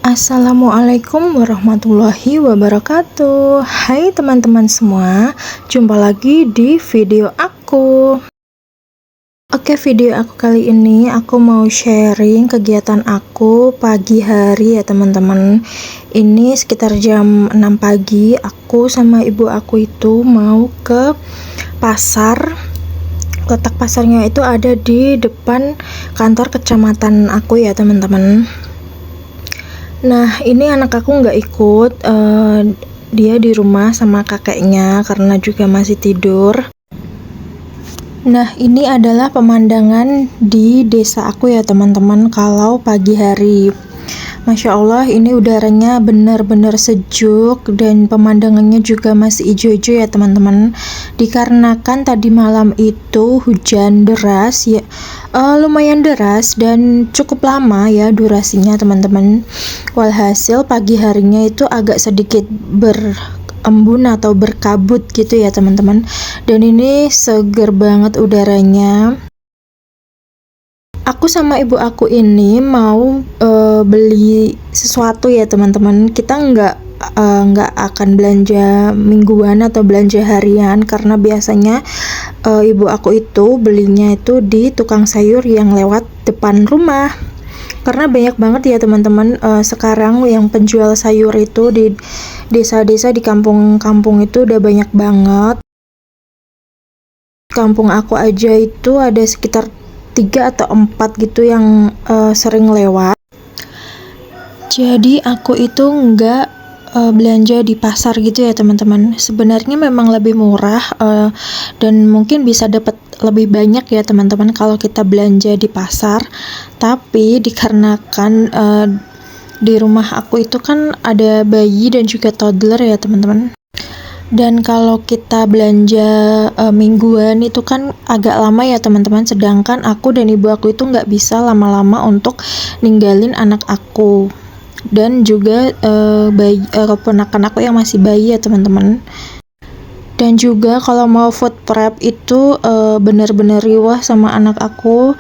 Assalamualaikum warahmatullahi wabarakatuh. Hai teman-teman semua, jumpa lagi di video aku. Oke, video aku kali ini aku mau sharing kegiatan aku pagi hari ya teman-teman. Ini sekitar jam 6 pagi, aku sama ibu aku itu mau ke pasar. Letak pasarnya itu ada di depan kantor kecamatan aku ya teman-teman. Nah, ini anak aku nggak ikut, dia di rumah sama kakeknya karena juga masih tidur. Nah, ini adalah pemandangan di desa aku ya teman-teman kalau pagi hari. Masya Allah, ini udaranya benar-benar sejuk dan pemandangannya juga masih hijau-hijau ya teman-teman. Dikarenakan tadi malam itu hujan deras ya, lumayan deras dan cukup lama ya durasinya teman-teman. Walhasil pagi harinya itu agak sedikit berembun atau berkabut gitu ya teman-teman. Dan ini seger banget udaranya. Aku sama ibu aku ini mau beli sesuatu ya teman-teman. Kita nggak akan belanja mingguan atau belanja harian karena biasanya ibu aku itu belinya itu di tukang sayur yang lewat depan rumah. Karena banyak banget ya teman-teman, sekarang yang penjual sayur itu di desa-desa, di kampung-kampung itu udah banyak banget. Kampung aku aja itu ada sekitar 3 atau 4 gitu yang sering lewat. Jadi aku itu nggak belanja di pasar gitu ya teman-teman. Sebenarnya memang lebih murah, dan mungkin bisa dapat lebih banyak ya teman-teman kalau kita belanja di pasar. Tapi dikarenakan di rumah aku itu kan ada bayi dan juga toddler ya teman-teman. Dan kalau kita belanja mingguan itu kan agak lama ya teman-teman, sedangkan aku dan ibu aku itu nggak bisa lama-lama untuk ninggalin anak aku dan juga ponakan aku yang masih bayi ya teman-teman. Dan juga kalau mau food prep itu benar-benar riwah sama anak aku,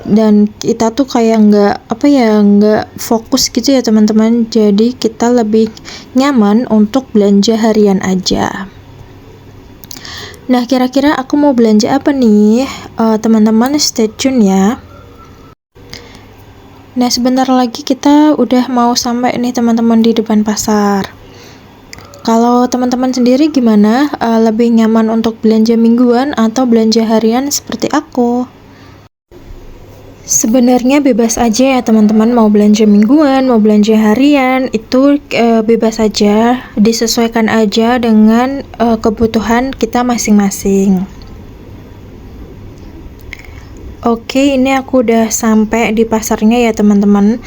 dan kita tuh kayak nggak fokus gitu ya teman-teman. Jadi kita lebih nyaman untuk belanja harian aja. Nah, kira-kira aku mau belanja apa nih? Teman-teman stay tune ya. Nah, sebentar lagi kita udah mau sampai nih teman-teman di depan pasar. Kalau teman-teman sendiri gimana? Lebih nyaman untuk belanja mingguan atau belanja harian seperti aku? Sebenarnya bebas aja ya teman-teman, mau belanja mingguan, mau belanja harian, itu bebas aja, disesuaikan aja dengan kebutuhan kita masing-masing. Oke, ini aku udah sampai di pasarnya ya teman-teman.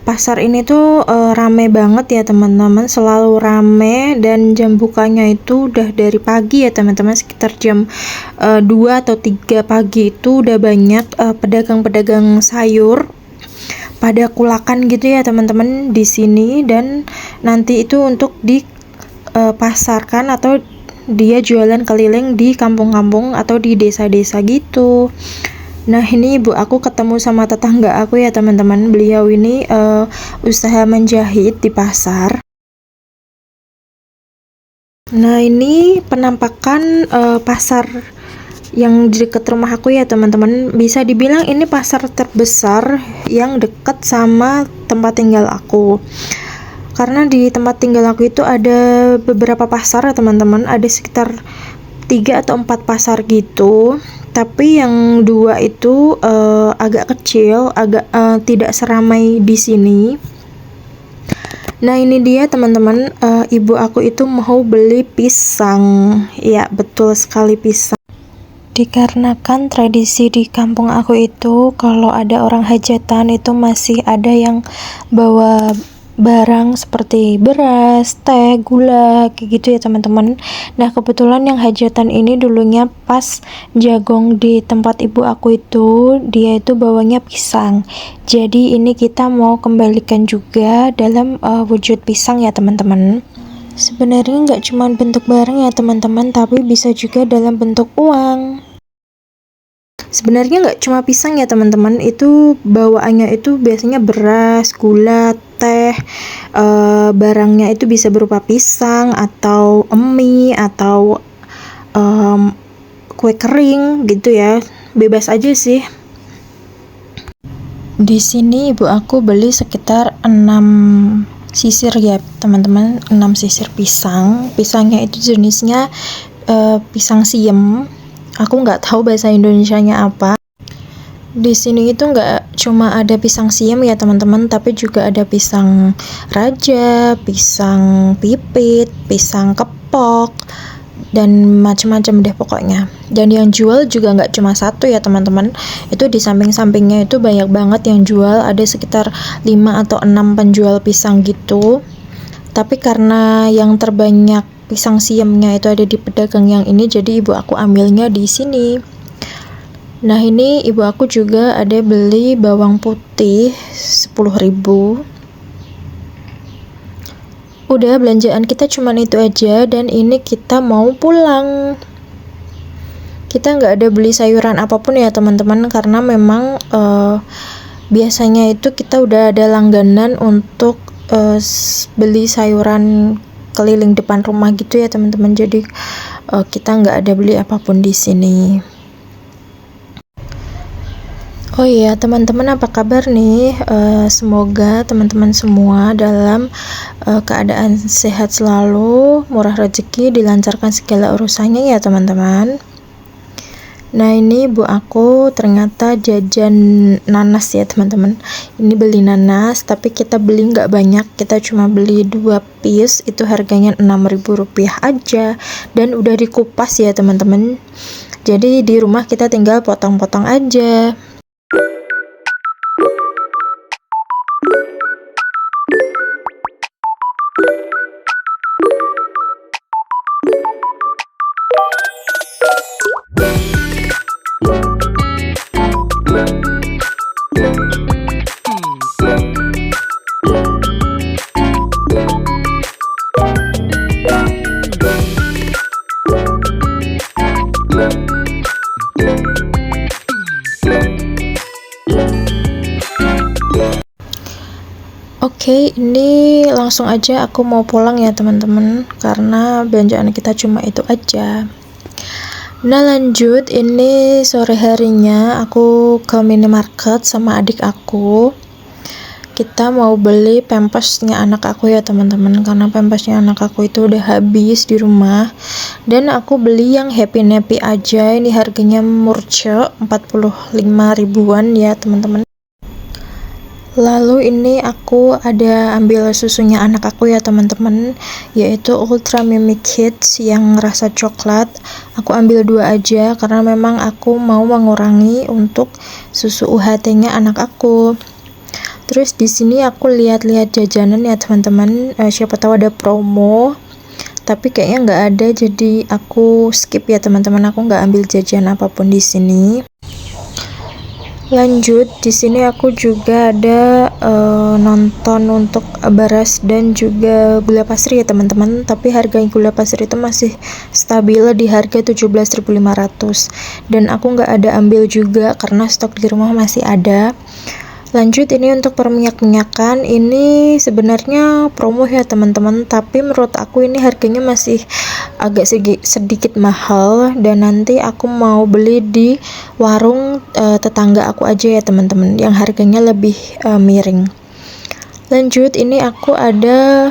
Pasar ini tuh rame banget ya teman-teman, selalu rame, dan jam bukanya itu udah dari pagi ya teman-teman, sekitar jam 2 atau 3 pagi itu udah banyak pedagang-pedagang sayur pada kulakan gitu ya teman-teman di sini. Dan nanti itu untuk dipasarkan atau dia jualan keliling di kampung-kampung atau di desa-desa gitu. Nah, ini ibu aku ketemu sama tetangga aku ya teman-teman. Beliau ini usaha menjahit di pasar. Nah, ini penampakan pasar yang di dekat rumah aku ya teman-teman. Bisa dibilang ini pasar terbesar yang dekat sama tempat tinggal aku. Karena di tempat tinggal aku itu ada beberapa pasar ya teman-teman. Ada sekitar 3 atau 4 pasar gitu. Tapi yang 2 itu agak kecil, agak tidak seramai di sini. Nah, ini dia teman-teman, ibu aku itu mau beli pisang. Ya, betul sekali, pisang. Dikarenakan tradisi di kampung aku itu kalau ada orang hajatan itu masih ada yang bawa barang seperti beras, teh, gula, kayak gitu ya teman-teman. Nah, kebetulan yang hajatan ini dulunya pas jagong di tempat ibu aku itu, dia itu bawanya pisang. Jadi ini kita mau kembalikan juga dalam wujud pisang ya teman-teman. Sebenarnya nggak cuma bentuk barang ya teman-teman, tapi bisa juga dalam bentuk uang. Sebenarnya nggak cuma pisang ya teman-teman, itu bawaannya itu biasanya beras, gula, teh, barangnya itu bisa berupa pisang atau mie atau kue kering gitu ya, bebas aja sih. Di sini ibu aku beli sekitar 6 sisir ya teman-teman, 6 sisir pisang. Pisangnya itu jenisnya pisang siem. Aku nggak tahu bahasa Indonesianya apa. Di sini itu nggak cuma ada pisang siem ya teman-teman, tapi juga ada pisang raja, pisang pipit, pisang kepok, dan macam-macam deh pokoknya. Dan yang jual juga nggak cuma satu ya teman-teman, itu di samping-sampingnya itu banyak banget yang jual, ada sekitar 5 atau 6 penjual pisang gitu. Tapi karena yang terbanyak pisang siemnya itu ada di pedagang yang ini, jadi ibu aku ambilnya di sini. Nah ini ibu aku juga ada beli bawang putih 10.000. Udah, belanjaan kita cuman itu aja, dan ini kita mau pulang. Kita nggak ada beli sayuran apapun ya teman-teman, karena memang biasanya itu kita udah ada langganan untuk beli sayuran keliling depan rumah gitu ya teman-teman. Jadi kita nggak ada beli apapun di sini. Oh iya teman-teman, apa kabar nih? Semoga teman-teman semua dalam keadaan sehat selalu, murah rezeki, dilancarkan segala urusannya ya teman-teman. Nah ini ibu aku ternyata jajan nanas ya teman-teman. Ini beli nanas, tapi kita beli nggak banyak, kita cuma beli 2 piece, itu harganya Rp6.000 aja, dan udah dikupas ya teman-teman. Jadi di rumah kita tinggal potong-potong aja. Oke, ini langsung aja aku mau pulang ya teman-teman, karena belanjaan kita cuma itu aja. Nah lanjut, ini sore harinya aku ke minimarket sama adik aku. Kita mau beli pampasnya anak aku ya teman-teman, karena pampasnya anak aku itu udah habis di rumah. Dan aku beli yang happy nappy aja, ini harganya murce 45 ribuan ya teman-teman. Lalu ini aku ada ambil susunya anak aku ya teman-teman, yaitu Ultra Mimi Kids yang rasa coklat. Aku ambil 2 aja karena memang aku mau mengurangi untuk susu UHT-nya anak aku. Terus di sini aku lihat-lihat jajanan ya teman-teman, siapa tahu ada promo. Tapi kayaknya nggak ada, jadi aku skip ya teman-teman, aku nggak ambil jajan apapun di sini. Lanjut, di sini aku juga ada nonton untuk beras dan juga gula pasir ya teman-teman, tapi harga gula pasir itu masih stabil di harga 17.500, dan aku nggak ada ambil juga karena stok di rumah masih ada. Lanjut, ini untuk perminyak-minyakan, ini sebenarnya promo ya teman-teman, tapi menurut aku ini harganya masih agak sedikit mahal, dan nanti aku mau beli di warung tetangga aku aja ya teman-teman, yang harganya lebih miring. Lanjut, ini aku ada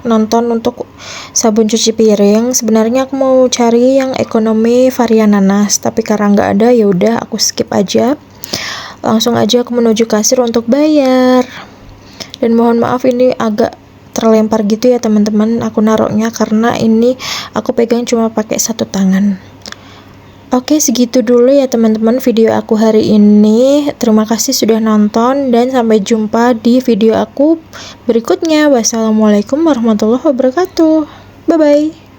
nonton untuk sabun cuci piring. Sebenarnya aku mau cari yang ekonomi varian nanas, tapi karena nggak ada ya udah aku skip aja. Langsung aja aku menuju kasir untuk bayar. Dan mohon maaf ini agak terlempar gitu ya teman-teman aku naruhnya, karena ini aku pegang cuma pakai 1 tangan. Oke, segitu dulu ya teman-teman video aku hari ini. Terima kasih sudah nonton, dan sampai jumpa di video aku berikutnya. Wassalamualaikum warahmatullahi wabarakatuh. Bye bye.